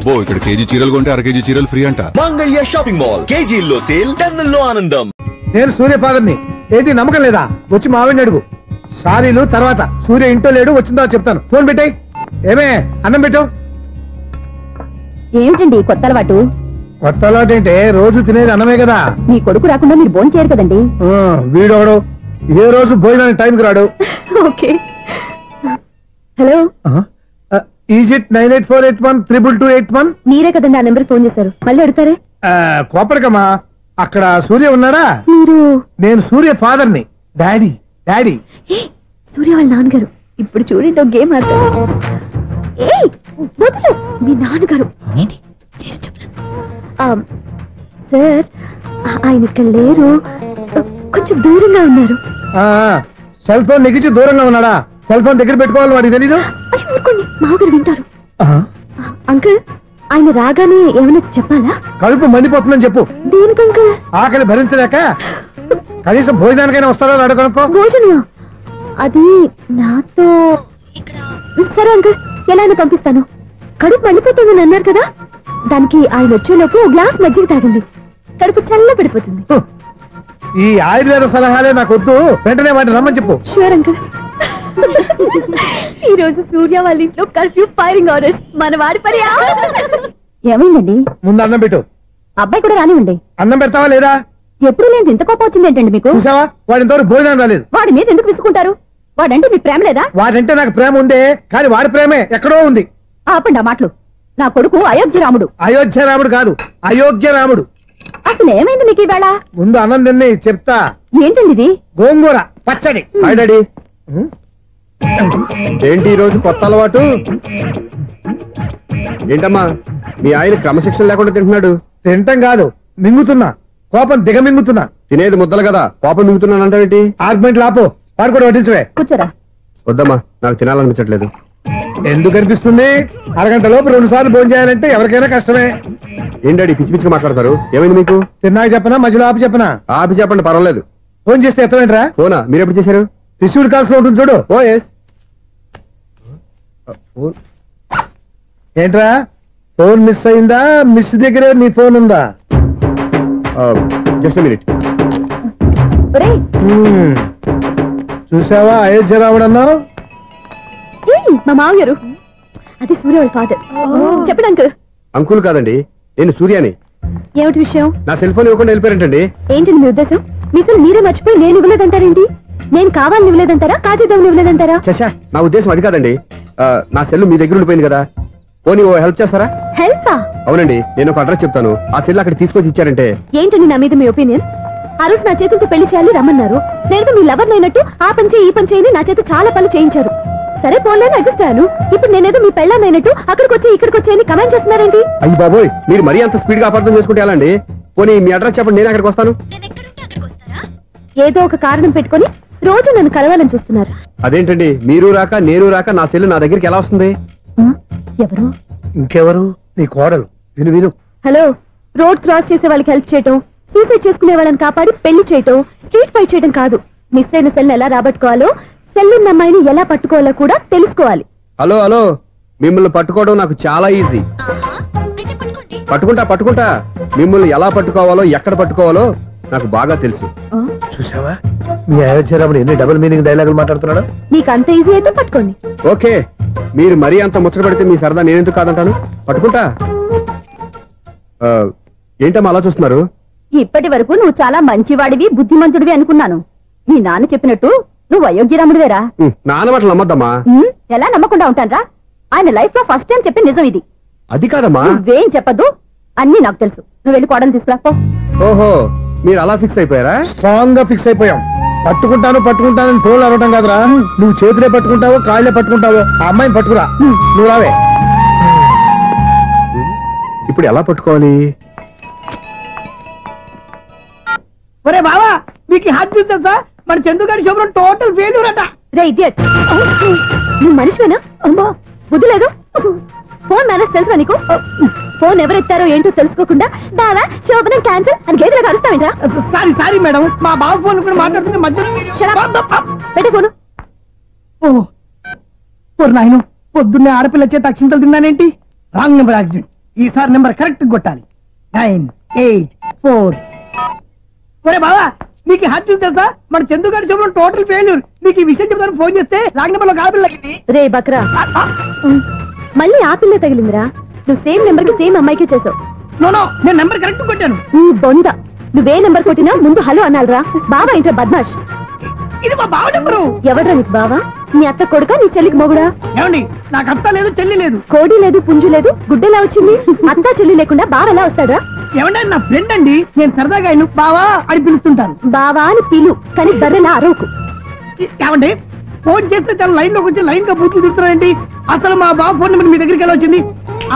ఇక్కడ కేజీ చీరలు కొంటే అర కేజీ చీరలు ఫ్రీ అంట. మంగళ్య షాపింగ్ మాల్, కేజీల్లో సేల్, టన్నుల్లో ఆనందం. నేను సూర్య ఫాదర్ని. ఏంటి నమ్మకం లేదా? వచ్చి మావిని అడుగు. సారీలు తర్వాత. సూర్య ఇంట్లో లేడు, వచ్చిందో చెప్తాను. ఫోన్ పెట్టాయి. ఏమే అన్నం పెట్టు. ఏమిటండి కొత్త అలవాటు? కొత్త అలవాటు ఏంటే? రోజు తినేది అన్నమే కదా. మీ కొడుకు రాకుండా మీరు భోజనం చేయరు కదండి. వీడోడు ఏ రోజు భోజనానికి టైంకి రాడు. ఓకే. Hello, is it 9848132281. మీరే కదండి ఆ నెంబర్ ఫోన్ చేశారు, మళ్ళీ అడుగుతారే? కోపరికమ్మా, అక్కడ సూర్య ఉన్నారా? మీరు? నేను సూర్య ఫాదర్ని. డాడీ. డాడీ సూర్య వాళ్ళ నాన్నగారు. ఇప్పుడు చూడండి ఒక గేమ్ ఆడతారు. వదులు, మీ నాన్నగారు. సార్, ఆయన ఇక్కడ లేరు, కొంచెం దూరంగా ఉన్నారు. సెల్ ఫోన్ నెగించి దూరంగా ఉన్నాడా? సెల్ ఫోన్ దగ్గర పెట్టుకోవాలి, వాడికి తెలీదు. ఊరుకోండి, మామగారు వింటారు. అంకుల్, ఆయన రాగానే ఏమైనా చెప్పాలా? కడుపు మండిపోతుందని చెప్పు. దేనికి అంకుల్? ఆకలి భరించలేక. కనీసం భోజనానికైనా వస్తారో అడగనుకో. భోజనం అది నాతో. సరే అంకుల్, ఎలా అయినా పంపిస్తాను. కడుపు మండిపోతుందని అన్నారు కదా, దానికి ఆయన వచ్చేలోపు గ్లాస్ మజ్జిగ తాగింది, కడుపు చల్ల పడిపోతుంది. ఈ ఆయుర్వేద సలహాలే నాకు వద్దు, వెంటనే వాటిని రమ్మని చెప్పు. Sure uncle. ఈ రోజు సూర్య వాళ్ళ ఇంట్లో కర్ఫ్యూ ఫైరింగ్ ఆర్డర్స్. మన వాడి పని ఏమైందండి? ముందు అన్నం పెట్టు. అబ్బాయి కూడా రానివ్వండి. అన్నం పెడతావా లేదా? ఎప్పుడు లేదు ఇంత కోపం వచ్చింది ఏంటండి మీకు? చూసావా, వాడి ఇంతవరకు భోజనం రాలేదు. వాడి మీద ఎందుకు విసుకుంటారు? వాడంటే మీకు ప్రేమ లేదా? వాడంటే నాకు ప్రేమ ఉండే, కానీ వాడి ప్రేమే ఎక్కడో ఉంది. ఆపండి ఆ మాటలు. నా కొడుకు అయోధ్య రాముడు. అయోధ్య రాముడు కాదు, అయోగ్య రాముడు. అసలు ఏమైంది మీకు ఈవేళ? ముందు అన్నం తిని చెప్తా. ఏంటండి ఇది? గోంగూర పచ్చడి. Hi daddy. ఏంటి ఈ రోజు కొత్త అలవాటు? ఏంటమ్మా, మీ ఆయన క్రమశిక్షణ లేకుండా తింటున్నాడు? తింటం కాదు, మింగుతున్నా. కోపం దిగమింగుతున్నా. తినేది ముద్దలు కదా, కోపం మింగుతున్నాను అంటావేంటి? ఆర్గ్మెంట్ లాపో, వాడు కూడా వడ్డించవే. కూర్చోరా. వద్దమ్మా, నాకు తినాలనిపించట్లేదు. ఎందుకు అనిపిస్తుంది? అరగంట లోపు 2 సార్లు భోజనం చేయాలంటే ఎవరికైనా కష్టమే. ఏం డాడీ పిచ్చి పిచ్చిగా మాట్లాడతారు? ఏమైంది మీకు? తిన్నాక చెప్పనా, మధ్యలో ఆపి చెప్పనా? ఆపి చెప్పండి, పర్వాలేదు. ఫోన్ చేస్తే ఎత్తమేంట్రా? ఫోనా? మీరు ఎప్పుడు చేశారు? రిసీవ్డ్ కాల్స్ లో ఉంటుంది చూడు. ఓ ఎస్. ఏంట్రా, ఫోన్ మిస్ అయిందా? మిస్ దగ్గరే నీ ఫోన్ ఉందా? Just minute. చూసావా, అయోధ్య రాముడు అన్నావు. మా మామగారు, అది సూర్య వాళ్ళ ఫాదర్. చెప్పండి అంకుల్. అంకుల్ కాదండి, నేను సూర్యాని. ఏమిటి విషయం? నా సెల్ ఫోన్ ఇవ్వకుండా వెళ్ళిపోయారంటండి. ఏంటండి మీ ఉద్దేశం? మీసలు మీరే మర్చిపోయి నేను ఇవ్వలేదంటారేంటి? నేను కావాలని ఇవ్వలేదంటారా, కాజేద్దామని ఇవ్వలేదంటారా? చచ్చా, నా ఉద్దేశం అది కాదండి. నా సెల్ మీ దగ్గర ఉండిపోయింది కదా, పోనీ హెల్ప్ చేస్తారా? హెల్పా? అవునండి, నేను ఒక అడ్రస్ చెప్తాను, ఆ సెల్ అక్కడ తీసుకొచ్చి ఇచ్చారంటే. ఏంటండి నా మీద మీ ఒపీనియన్? ఆ రోజు నా చేతులతో పెళ్లి చేయాలి రమ్మన్నారు. నేను మీ లవర్ అయినట్టు ఆ పని చేయి ఈ పని చేయని నా చేత చాలా పనులు చేయించారు. సరే పోలేని అడ్జస్ట్ అయ్యాను. ఇప్పుడు నేనేదో మీ పెళ్ళాన్నైనట్టు అక్కడికి వచ్చి ఇక్కడికి వచ్చి కమెంట్ చేస్తున్నారేంటి? అయ్యి బాబోయ్, మీరు మరీ అంత స్పీడ్ గా అపార్థం చేసుకుంటే ఎలా అండి? పోనీ మీ అడ్రస్ చెప్పండి, నేను అక్కడికి వస్తాను. ఏదో ఒక కారణం పెట్టుకొని రోజు నన్ను కలవాలని చూస్తున్నారు. అదేంటండి, మీరు రాక నేను రాక నా సెల్ నా దగ్గరికి ఎలా వస్తుంది? ఎవరు? ఇంకెవరు? నీ కోడలు. విను విను. హలో, రోడ్ క్రాస్ చేసే వాళ్ళకి హెల్ప్ చేయటం, సూసైడ్ చేసుకునే వాళ్ళని కాపాడి పెళ్లి చేయటం, స్ట్రీట్ ఫైట్ చేయడం కాదు. మిస్ అయిన సెల్ ఎలా రాబట్టుకోవాలో, సెల్ ఉన్న అమ్మాయిని ఎలా పట్టుకోవాలో కూడా తెలుసుకోవాలి. హలో హలో, మిమ్మల్ని పట్టుకోవడం నాకు చాలా ఈజీ. పట్టుకుంటా. మిమ్మల్ని ఎలా పట్టుకోవాలో, ఎక్కడ పట్టుకోవాలో నాకు బాగా తెలుసు. చూసావా, మీ అయోధ్య రాముడు ఎన్ని డబుల్ మీనింగ్ డైలాగులు మాట్లాడుతున్నాడు. నీకు అంత ఈజీ అయితే పట్టుకోండి. ఓకే, మీరు మరీ అంత ముచ్చట పెడితే మీ సరదా నేనెందుకు కాదంటాను. పట్టుకుంటా. ఏంటమ్మా అలా చూస్తున్నారు? ఇప్పటి వరకు నువ్వు చాలా మంచివాడివి, బుద్ధిమంతుడివి అనుకున్నాను. మీ నాన్న చెప్పినట్టు నువ్వు అయోగ్యరాముడివేరా? నాన్న మాటలు నమ్మద్దమ్మా. ఎలా నమ్మకుండా ఉంటానరా? ఆయన లైఫ్ లో ఫస్ట్ టైం చెప్పిన నిజం ఇది. అది కాదమ్మా. నువ్వేం చెప్పద్దు, అన్ని నాకు తెలుసు. నువ్వు వెళ్ళి కోడలు తీసుకురా. ఓహో, మీరు అలా ఫిక్స్ అయిపోయారా? స్ట్రాంగ్ గా ఫిక్స్ అయిపోయాం. పట్టుకుంటాను ఫోన్లు అడగటం కాదురా. నువ్వు చేతులే పట్టుకుంటావో కాళ్ళే పట్టుకుంటావో ఆ అమ్మాయిని పట్టుకురా. నువ్వు రావే. ఇప్పుడు ఎలా పట్టుకోవాలి? ఒరే బావా, మీకు హాట్ న్యూస్ తెలుసా? మన చందుగారి శుభ్రం టోటల్ ఫెయిల్యూర్ అట. రే ఇడియట్, నువ్వు మనిషివేనా? అమ్మా, బుద్ధి లేదు. ఫోన్ మేనేజ్ తెలుసా నీకు? ఫోన్ ఎవరెత్తారో ఏంటో తెలుసుకోకుండా బావా శోభనం క్యాన్సిల్ అని గేదెలకు అరుస్తావేంట్రా? సారీ మేడం, మా బావ ఫోన్ కూడా మాట్లాడుతుంటే మధ్యలో పెట్టే ఫోను. ఓ నాయన, పొద్దున్నే ఆడపిల్ల చేత అక్షింతలు తిన్నానేంటి? Wrong number accident. ఈసారి నెంబర్ కరెక్ట్ కొట్టాలి. 984. ఒరే బావా నీకు హార్ట్ చూసి తెలుసా? మన చందు గారి చూపడం టోటల్ ఫెయిల్యూర్. నీకు ఈ విషయం చెప్తాను ఫోన్ చేస్తే రాంగ్ నెంబర్ లో కాపీ తగ్గింది. రే బక్రా, మళ్ళీ ఆ పిల్ల తగిలిందిరా. నువ్వు సేమ్ నెంబర్ కి సేమ్ అమ్మాయికే చేసావు. నో నేను నెంబర్ కరెక్ట్ కొట్టాను. నీ బొంద, నువ్వే నెంబర్ కొట్టినా ముందు హలో అనాలరా. బావా ఏంట్రా బద్మాష్? ఇది మా బావ నెంబరు. ఎవడ్రా నీకు బావా? నీ అత్త కొడుక, నీ చెల్లికి మొగుడా? ఏమండి నాకు అత్త లేదు చెల్లి లేదు. కోడి లేదు పుంజు లేదు, గుడ్డెలా వచ్చింది? అత్త చెల్లి లేకుండా బావ ఎలా వస్తాడా? ఏమండి నా ఫ్రెండ్ అండి, నేను సరదాగా ఆయన బావా అని పిలుస్తుంటాను. బావా అని పిలు, కానీ బర్రెలా అరవకు. ఏమండి ఫోన్ చేస్తే చాలా లైన్ లోకి వచ్చి లైన్ గా బూతులు తిడుతున్నాయండి. అసలు మా బావ ఫోన్ నెంబర్ మీ దగ్గరికి ఎలా వచ్చింది?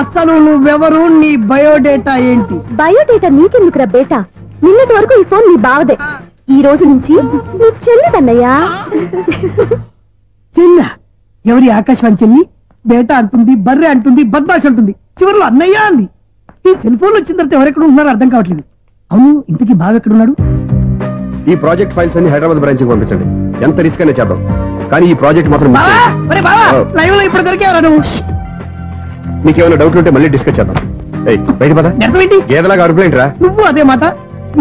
అసలు నువ్వెవరు, నీ బయోడేటా ఏంటి? బయోడేటా నీకెందుకురా బేటా? నిన్నటి వరకు ఈ ఫోన్ నీ బావదే, ఈ రోజు నుంచి నీ చెల్లిదన్నయ్యా. చెల్ల ఎవరి? ఆకాశవాణి చెల్లి. బేటా అంటుంది, బర్రె అంటుంది, బద్మాష్ అంటుంది, చివరిలో అన్నయ్య అంది. ఈ సెల్ ఫోన్ వచ్చిన తర్వాత ఎవరెక్కడ ఉంటున్నారో అర్థం కావట్లేదు. అవును ఇంతకీ బావ ఎక్కడున్నాడు? ఈ ప్రాజెక్ట్ ఫైల్స్ అన్ని హైదరాబాద్ బ్రాంచ్ కి పంపించండి. ఎంత రిస్క్ అయినా చేద్దాం, కానీ ఈ ప్రాజెక్ట్ మాత్రం miss బావా చేయొద్దు. ఒరే బావా లైవ్ లో ఇప్పుడు దొరికేవరా నువ్వు? నీకేమైనా డౌట్లు ఉంటే మళ్ళీ డిస్కస్ చేద్దాం. బయట పద. నెరవేంటి గేదలాగా అరుపులేంట్రా? నువ్వు అదే మాట.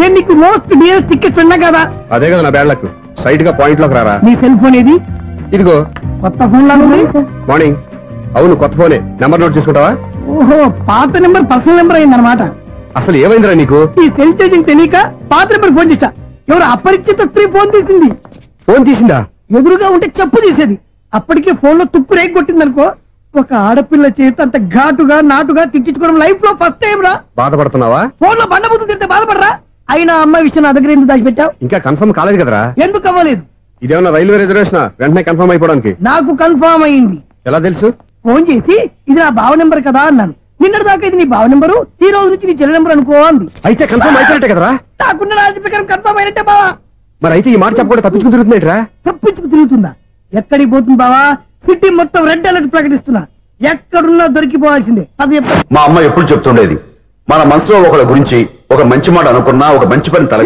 నేను నీకు మోస్ట్ డియరెస్ట్ టికెట్స్ ఉన్నా కదా. అదే కదా నా బ్యాడ్ లక్. స్ట్రైట్ గా పాయింట్ లోకి రారా. నీ సెల్ ఫోన్ ఏది? ఇదిగో కొత్త ఫోన్ లాగా ఉంది. మార్నింగ్. అవును కొత్త ఫోనే. నెంబర్ నోట్ చేసుకుంటావా? ఓహో పాత నెంబర్ పర్సనల్ నెంబర్ అయిందన్నమాట. అసలు ఏమైందిరా నీకు? ఈ సెల్ చేసింగ్ తెలియక పాత నెంబర్ ఫోన్ చేశా. ఎవరు అపరిచిత స్త్రీ ఫోన్ తీసింది. ఫోన్ తీసిందా? ఎదురుగా ఉంటే చెప్పు తీసేది. అప్పటికే ఫోన్ లో తుక్కు రేగి కొట్టిందనుకో. ఒక ఆడపిల్ల చేత అంత ఘాటుగా నాటుగా తిట్టించుకోవడం లైఫ్ లో ఫస్ట్ టైం రా. బాధపడుతున్నావా? ఫోన్ లో బండబుద్ధులు తింటే బాధపడరా? అయినా అమ్మాయి విషయం నా దగ్గర ఎందుకు దాచిపెట్టావు? ఇంకా కన్ఫర్మ్ కాలేదు కదరా? ఎందుకు అవ్వలేదు? ఇదేమన్నా రైల్వే రిజర్వేషన్? వెంటనే కన్ఫర్మ్ అయిపోవడానికి. నాకు కన్ఫర్మ్ అయింది. ఎలా తెలుసు? ఫోన్ చేసి ఇది నా బావ నెంబర్ కదా అన్నాను. నిన్నటి దాకా ఇది నీ బావ నెంబరు, ఈ రోజు నుంచి నీ చెల్లి నెంబర్ అనుకో అంది. అయితే కన్ఫర్మ్ అయిపోయినట్టే కదరా? నాకున్న నాలెడ్జ్ ప్రకారం కన్ఫర్మ్ అయినట్టే బావా. మరి అయితే ఈ మాట చెప్పకుండా తప్పించుకుని తిరుగుతున్నాయిట్రా? తప్పించుకు తిరుగుతుందా? ఎక్కడికి పోతుంది బావా? సిటీ మొత్తం రెడ్ అలర్ట్ ప్రకటిస్తున్నా. ఎక్కడున్నా దొరికిపోవాల్సిందే. అది మా అమ్మ ఎప్పుడు చెప్తుండేది, మన మనసులో ఒకళ్ళ గురించి ఒక మంచి మాట అనుకున్నా ఒక మంచి పని తల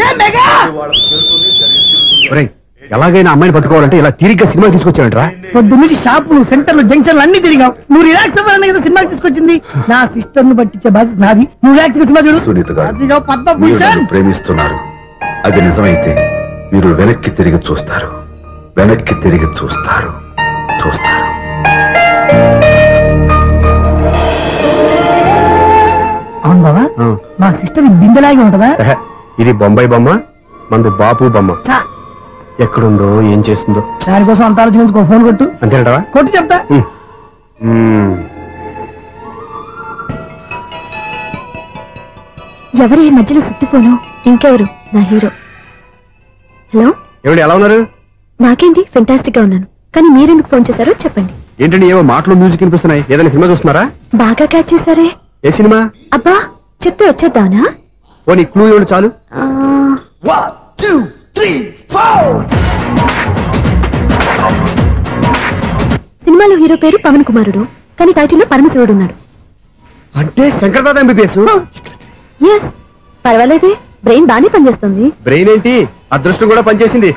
ఎలాగైనా అమ్మాయిని పట్టుకోవాలంటే ఇలా తిరిగ్గా సినిమా తీసుకొచ్చాడంట్రా. పొద్దు నుంచి షాపులు, సెంటర్లు, జంక్షన్లు అన్ని తిరిగావు. నువ్వు రిలాక్స్ అవ్వాలని కదా సినిమాకి తీసుకొచ్చింది. నా సిస్టర్ ను పట్టించే బాధ్యత నాది. నువ్వు రిలాక్స్ సినిమా చూడు. సునీత గారు, అదిగో మీరు పద్మభూషణ్. నన్ను ప్రేమిస్తున్నారు. అది నిజమైతే మీరు వెనక్కి తిరిగి చూస్తారు, వెనక్కి తిరిగి చూస్తారు, చూస్తారు. అవును బావా, మా సిస్టర్ బిందెలాగే ఉంటదా? ఇది బొంబాయి బొమ్మ, మంది బాపు బొమ్మ. చా, ఎక్కడుందో ఏం చేస్తుందో దానికోసం అంత ఆలోచించుకో. ఫోన్ కొట్టు. అంతేనటవా? కొట్టు చెప్తా. ఎవరు ఈ మధ్యలో సుత్తి ఫోను? ఇంకెవరు? నా హీరో. హలో, ఎవరు ఎలా ఉన్నారు? నాకేంటి ఫెంటాస్టిక్ గా ఉన్నాను, కానీ మీరెందుకు ఫోన్ చేశారో చెప్పండి. ఏంటండి ఏవో మాటలు మ్యూజిక్ వినిపిస్తున్నాయి? ఏదైనా సినిమా చూస్తున్నారా? బాగా క్యాచ్ చేశారే. ఏ సినిమా? అబ్బా చెప్తే వచ్చేద్దానా? ఓ నీ క్లూ ఇవ్వండి చాలు. సినిమాలో హీరో పేరు పవన్ కుమారుడు, కానీ టైటిల్లో పరమశివుడు ఉన్నాడు. అంటే శంకర్దాద ఎంబీబీఎస్. ఎస్, పర్వాలేదే, బ్రెయిన్ బానే పనిచేస్తుంది. బ్రెయిన్ ఏంటి, అదృష్టం కూడా పనిచేసింది.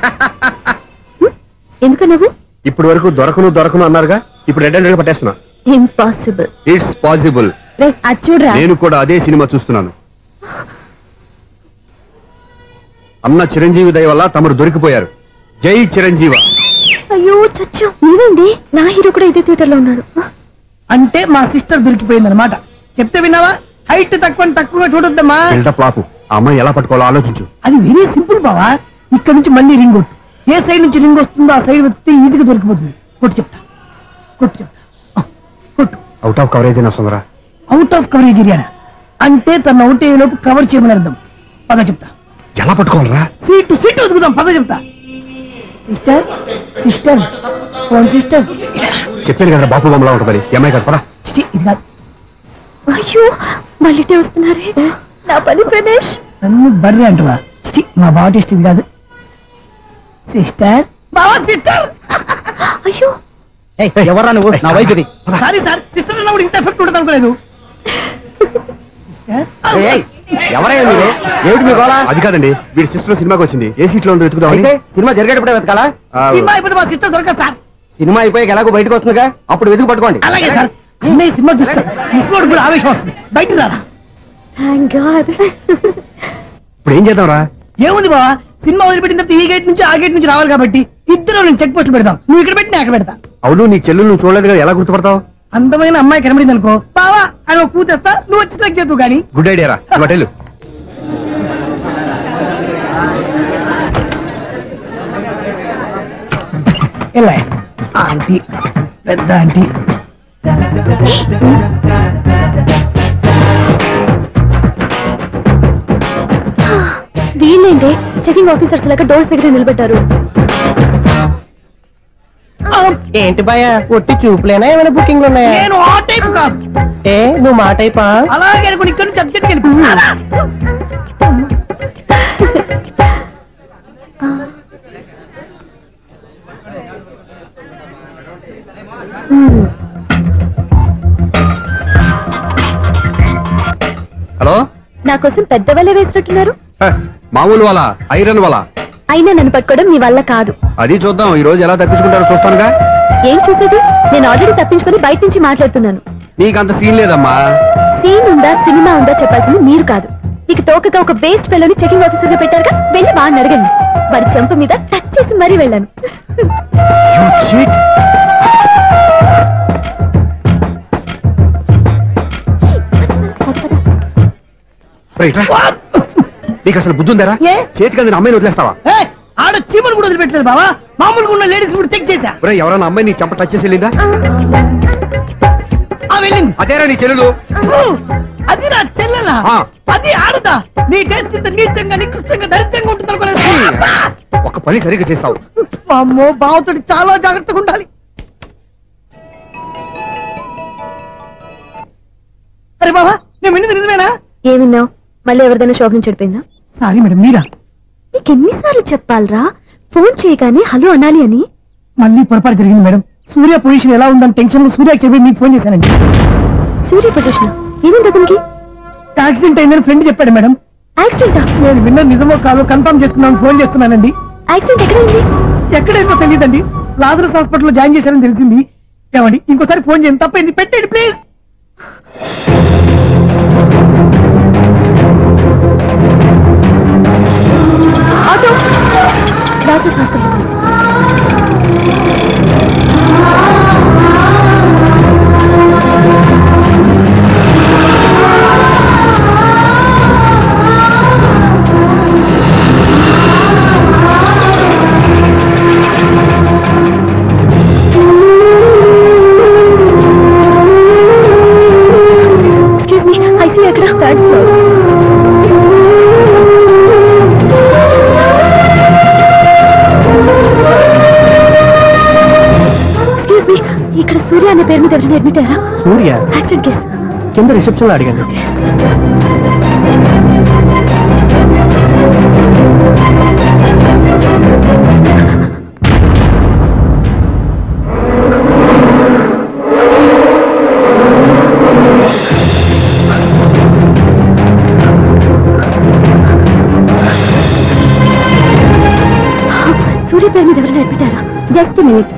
ఎందుకు నువ్వు? ఇప్పటి వరకు దొరకను అన్నారుగా, ఇప్పుడు రెడ్ హ్యాండెడ్ గా పట్టేస్తున్నా. ఇంపాసిబుల్. It's possible. అది చూడరా. నేను కూడా అదే సినిమా చూస్తున్నాను. అన్న చిరంజీవి దయ వల్ల తమరు దొరికిపోయారు. జై చిరంజీవ. అయ్యో చచ్చా, నీవేంటి? నా హీరో కూడా ఇదే థియేటర్ లో ఉన్నాడు. అంటే మా సిస్టర్ దొరికిపోయింది అనమాట. చెప్తే విన్నావా? హైట్ తక్కువగా చూడొద్దమ్మా. బిల్డప్ లాపు. ఆ అమ్మాయి ఎలా పట్టుకోవాలో ఆలోచించు. అది వెరీ సింపుల్ బావా. ఇక్కడ నుంచి మళ్ళీ రింగ్ కొట్టు. ఏ సైడ్ నుంచి రింగ్ వస్తుందో ఆ సైడ్ వస్తే ఈజీగా దొరికిపోతుంది. కొట్టు చెప్తా. కొట్టు. అవుట్ ఆఫ్ కవరేజ్ అయినా వస్తుందరా? అవుట్ ఆఫ్ కవరేజ్ ఏరియా అంటే తన అవుట్ అయ్యే లోపు కవర్ చేయమని అర్థం. పద చెప్తా. ఎలా పట్టుకోవాలరా? సీటు వదుకుదాం. పద చెప్తా. సిస్టర్ చెప్పాను కదా బాపు బొమ్మలా ఉంటుంది. ఏమై కదా పదా. ఇది కాదు. అయ్యో మళ్ళీ వస్తున్నారే. నా పని ఫినిష్. నన్ను బర్రె అంటవా? మా బావ టేస్ట్ ఇది కాదు. సిస్టర్. అయ్యో ఎవరా నువ్వు? నా వైపు ఇది. సారీ సార్, సిస్టర్ అన్నప్పుడు ఇంత ఎఫెక్ట్ ఉండదు అనుకోలేదు. ఎవరైనా మీరు? ఏమిటి మీ గోళ? అది కాదండి, వీడి సిస్టర్ సినిమాకి వచ్చింది. ఏ సీట్ లో వెతుకుదాం. సినిమా జరిగేటప్పుడే వెతకాలా? సినిమా అయిపోతే మా సిస్టర్ దొరకదు సార్. సినిమా అయిపోయాక ఎలాగో బయటకు వస్తుందిగా, అప్పుడు వెతుకు పట్టుకోండి. అలాగే సార్. అన్నయ్య సినిమా చూస్తాడు, ముసలోడు కూడా ఆవేశం వస్తుంది. బయట రారా. Thank God. ఇప్పుడు ఏం చేద్దాంరా? ఏముంది బావా, సినిమా వదిలిపెట్టిన తర్వాత ఈ గేట్ నుంచి ఆ గేట్ నుంచి రావాలి కాబట్టి ఇద్దరు నేను చెక్ పోస్ట్ పెడతాం. నువ్వు ఇక్కడ పెట్టి నేను అక్కడ పెడతా. అవును, నీ చెల్లు నువ్వు చూడలేదు కదా, ఎలా గుర్తుపడతావు? అందమైన అమ్మాయి కనబడింది అనుకో, బావా అని ఒక కూతేస్తా, నువ్వు వచ్చి సెలెక్ట్ చేద్దు కానీ. గుడ్ ఐడియా రా, హోటల్. ఎలా ఆంటీ, పెద్ద ఆంటీ. వీళ్ళేంటి చెకింగ్ ఆఫీసర్స్ లాగా డోర్స్ దగ్గర నిలబెట్టారు? ఏంటి భయ, ఒట్టి చూపులేనా ఏమైనా బుకింగ్లు ఉన్నాయా? నేను ఆ టైప్ కాదు. ఏ నువ్వు మా టైపా? అలాగే అనుకుని ఇక్కడ నుంచి అర్జెంట్కి వెళ్ళిపోతున్నా. హలో, నా కోసం పెద్ద వలే వేసినట్టున్నారు. మామూలు వాళ్ళ ఐరన్ వాళ్ళ. అయినా నన్ను పట్టుకోవడం మీ వల్ల కాదు. అది చూద్దాం, ఈ రోజు ఎలా తప్పించుకుంటారో చూస్తానుగా. ఏం చూసేది? నేను ఆల్రెడీ తప్పించుకొని బయట నుంచి మాట్లాడుతున్నాను. నీకంత సీన్ లేదమ్మా. సీన్ ఉందా సినిమా ఉందా చెప్పాల్సింది మీరు కాదు. మీకు తోకగా ఒక బేస్ట్ ఫెలోని చెకింగ్ ఆఫీసర్ గా పెట్టారుగా, వెళ్ళి వాడిని అడగండి. వాడి చెంప మీద టచ్ చేసి మరీ వెళ్ళాను. నీకు అసలు బుద్ధి ఉందారా? ఏ? చేతికి అందిన అమ్మాయిని వదిలేస్తావా? ఆడ చీమను కూడా వదిలిపెట్టలేదు బావా, మామూలుగా ఉన్న లేడీస్ కూడా చెక్ చేశా. ఎవరైనా అమ్మాయి నీ చెంప టచ్ చేసి వెళ్ళిందా? వెళ్ళింది. అదేరా నీ చెల్లెలు. అది నా చెల్లెలా? అది ఆడదా? నీ టేస్ట్ ఇంత నీచంగా నికృష్టంగా దరిద్రంగా ఉంటుంది అనుకోలేదు. ఒక పని సరిగ్గా చేస్తావు. అమ్మో, బావతోటి చాలా జాగ్రత్తగా ఉండాలి. అరే బావా, నేను విన్నది నిజమేనా? ఏమిన్నావు? మళ్ళీ ఎవరిదైనా షాప్ నుంచి చెడిపోయిందా? సారీ మేడం, మీరా? నీకెన్నిసార్లు చెప్పాలరా ఫోన్ చేయగానే హలో అనాలి అని? మళ్ళీ పొరపాటు జరిగింది మేడం. సూర్య పొజిషన్ ఎలా ఉందని టెన్షన్ లో సూర్యకి చెప్పి మీకు ఫోన్ చేశానండి. సూర్య పొజిషన్ ఏమైంది అతనికి? యాక్సిడెంట్ అయిందని ఫ్రెండ్ చెప్పాడు మేడం. యాక్సిడెంటా? నేను విన్న నిజమో కాదో కన్ఫర్మ్ చేసుకున్నాను, ఫోన్ చేస్తున్నానండి. యాక్సిడెంట్ ఎక్కడైంది? ఎక్కడైందో తెలియదండి. లాజరస్ హాస్పిటల్లో జాయిన్ చేశారని తెలిసింది. ఏమండి, ఇంకోసారి ఫోన్ చేయండి, తప్పైంది, పెట్టండి please. Auto Lazarus hospital. Excuse me, ICU ఎక్కడ? Third floor. ఇక్కడ సూర్య అనే పేరు మీద ఎవరైనా అడ్మిట్ అయ్యారా? సూర్య యాక్సిడెంట్ కేసు కింద రిసెప్షన్ లో అడిగాను. సూర్య పేరు మీద ఎవరైనా అడ్మిట్ అయ్యారా? Just minute.